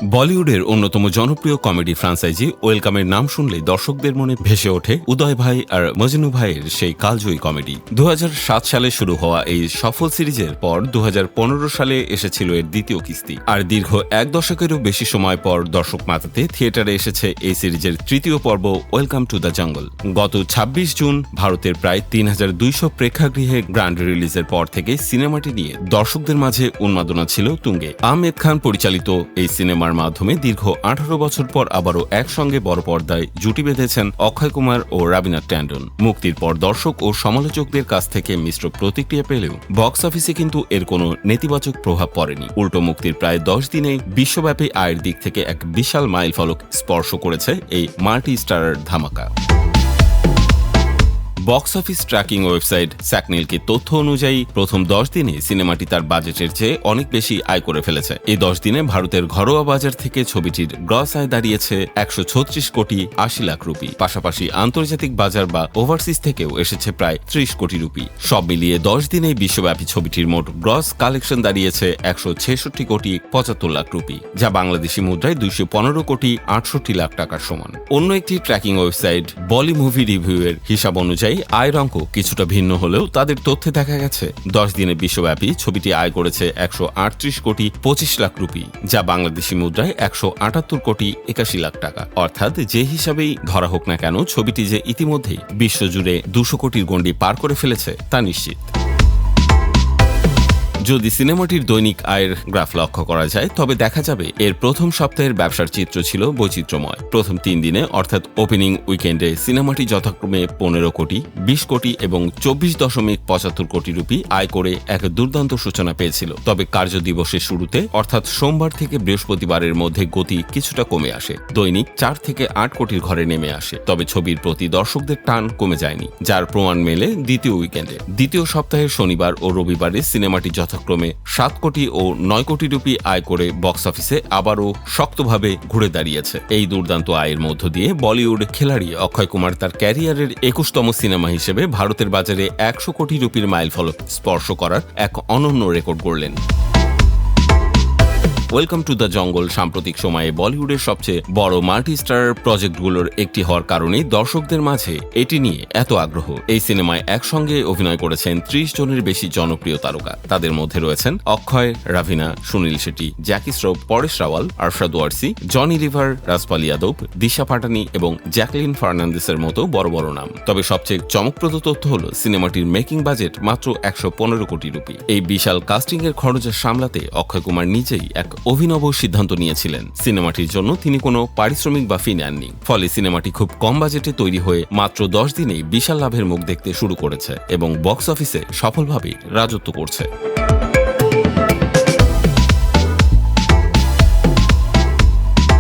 বলিউডের অন্যতম জনপ্রিয় কমেডি ফ্রাঞ্চাইজি ওয়েলকামের নাম শুনলে দর্শকদের মনে ভেসে ওঠে উদয় ভাই আর মজনু ভাইয়ের সেই কালজয়ী কমেডি। 2007 সালে শুরু হওয়া এই সফল সিরিজের পর 2015 সালে এসেছিল এর দ্বিতীয় কিস্তি। আর দীর্ঘ এক দশকেরও বেশি সময় পর দর্শক মাতাতে থিয়েটারে এসেছে এই সিরিজের তৃতীয় পর্ব ওয়েলকাম টু দ্য জঙ্গল। গত 26 জুন ভারতের প্রায় 3200 প্রেক্ষাগৃহে গ্র্যান্ড রিলিজের পর থেকে সিনেমাটি নিয়ে দর্শকদের মাঝে উন্মাদনা ছিল তুঙ্গে। আহমেদ খান পরিচালিত এই সিনেমার মাধ্যমে দীর্ঘ 18 বছর পর আবারও একসঙ্গে বড় পর্দায় জুটি বেঁধেছেন অক্ষয় কুমার ও রবিনা ট্যান্ডন। মুক্তির পর দর্শক ও সমালোচকদের কাছ থেকে মিশ্র প্রতিক্রিয়া পেলেও বক্স অফিসে কিন্তু এর কোনো নেতিবাচক প্রভাব পড়েনি। উল্টো মুক্তির প্রায় 10 দিনে বিশ্বব্যাপী আয়ের দিক থেকে এক বিশাল মাইলফলক স্পর্শ করেছে এই মাল্টি স্টারার ধামাকা। বক্স অফিস ট্র্যাকিং ওয়েবসাইট স্যাকনিলকে তথ্য অনুযায়ী প্রথম 10 দিনে সিনেমাটি তার বাজেটের চেয়ে অনেক বেশি আয় করে ফেলেছে। এই 10 দিনে ভারতের ঘরোয়া বাজার থেকে ছবিটির গ্রস আয় দাঁড়িয়েছে 136 কোটি 80 লাখ রুপি। পাশাপাশি আন্তর্জাতিক বাজার বা ওভারসিজ থেকেও এসেছে প্রায় 30 কোটি রুপি। সব মিলিয়ে 10 দিনে বিশ্বব্যাপী ছবিটির মোট গ্রস কালেকশন দাঁড়িয়েছে 166 কোটি 75 লাখ রুপি, যা বাংলাদেশি মুদ্রায় 215 কোটি 68 লাখ টাকার সমান। অন্য একটি ট্র্যাকিং ওয়েবসাইট বলি মুভি রিভিউ এর হিসাব অনুযায়ী আয়ের অঙ্ক কিছুটা ভিন্ন হলেও তাদের তথ্যে দেখা গেছে 10 দিনে বিশ্বব্যাপী ছবিটি আয় করেছে 138 কোটি 25 লাখ রুপি, যা বাংলাদেশি মুদ্রায় 178 কোটি 81 লাখ টাকা। অর্থাৎ যে হিসাবেই ধরা হোক না কেন ছবিটি যে ইতিমধ্যেই বিশ্বজুড়ে 200 কোটির গণ্ডি পার করে ফেলেছে তা নিশ্চিত। যদি সিনেমাটির দৈনিক আয়ের গ্রাফ লক্ষ্য করা যায় তবে দেখা যাবে এর প্রথম সপ্তাহের ব্যবসার চিত্র ছিল বৈচিত্র্যময়। প্রথম 3 দিনে অর্থাৎ ওপেনিং উইকেন্ডে সিনেমাটি যথাক্রমে 15 কোটি 20 কোটি এবং 24.75 কোটি রুপি আয় করে এক দুর্দান্ত সূচনা পেয়েছিল। তবে কার্য দিবসের শুরুতে অর্থাৎ সোমবার থেকে বৃহস্পতিবারের মধ্যে গতি কিছুটা কমে আসে। দৈনিক 4 থেকে 8 কোটির ঘরে নেমে আসে। তবে ছবির প্রতি দর্শকদের টান কমে যায়নি, যার প্রমাণ মেলে দ্বিতীয় উইকেন্ডে। দ্বিতীয় সপ্তাহের শনিবার ও রবিবারে সিনেমাটি যথাক্রমে 7 কোটি ও 9 কোটি রুপি আয় করে বক্স অফিসে আবারও শক্তভাবে ঘুরে দাঁড়িয়েছে। এই দুর্দান্ত আয়ের মধ্য দিয়ে বলিউড খেলাড়ি অক্ষয় কুমার তার ক্যারিয়ারের 21তম সিনেমা হিসেবে ভারতের বাজারে 100 কোটি রুপির মাইলফলক স্পর্শ করার এক অনন্য রেকর্ড গড়লেন। ওয়েলকাম টু দ্য জঙ্গল সাম্প্রতিক সময়ে বলিউডের সবচেয়ে বড় মাল্টি স্টার প্রজেক্টগুলোর একটি হওয়ার কারণেই দর্শকদের মাঝে এটি নিয়ে এত আগ্রহ। এই সিনেমায় একসঙ্গে অভিনয় করেছেন 30 জনের বেশি জনপ্রিয় তারকা। তাদের মধ্যে রয়েছেন অক্ষয়, রাভিনা, সুনীল শেট্টি, জ্যাকি শ্রফ, পরেশ রাওয়াল, আরশাদ ওয়ারসি, জনি লিভার, রাজপাল যাদব, দিশা পাটানি এবং জ্যাকলিন ফার্নান্দেসের মতো বড় বড় নাম। তবে সবচেয়ে চমকপ্রদ তথ্য হল সিনেমাটির মেকিং বাজেট মাত্র 115 কোটি রুপি। এই বিশাল কাস্টিং এর খরচ সামলাতে অক্ষয় কুমার নিজেই এক অভিনব সিদ্ধান্ত নিয়েছিলেন। সিনেমাটির জন্য তিনি কোনো পারিশ্রমিক বা ফি নেননি। ফলে সিনেমাটি খুব কম বাজেটে তৈরি হয়ে মাত্র 10 দিনেই বিশাল লাভের মুখ দেখতে শুরু করেছে এবং বক্স অফিসে সফলভাবে রাজত্ব করছে।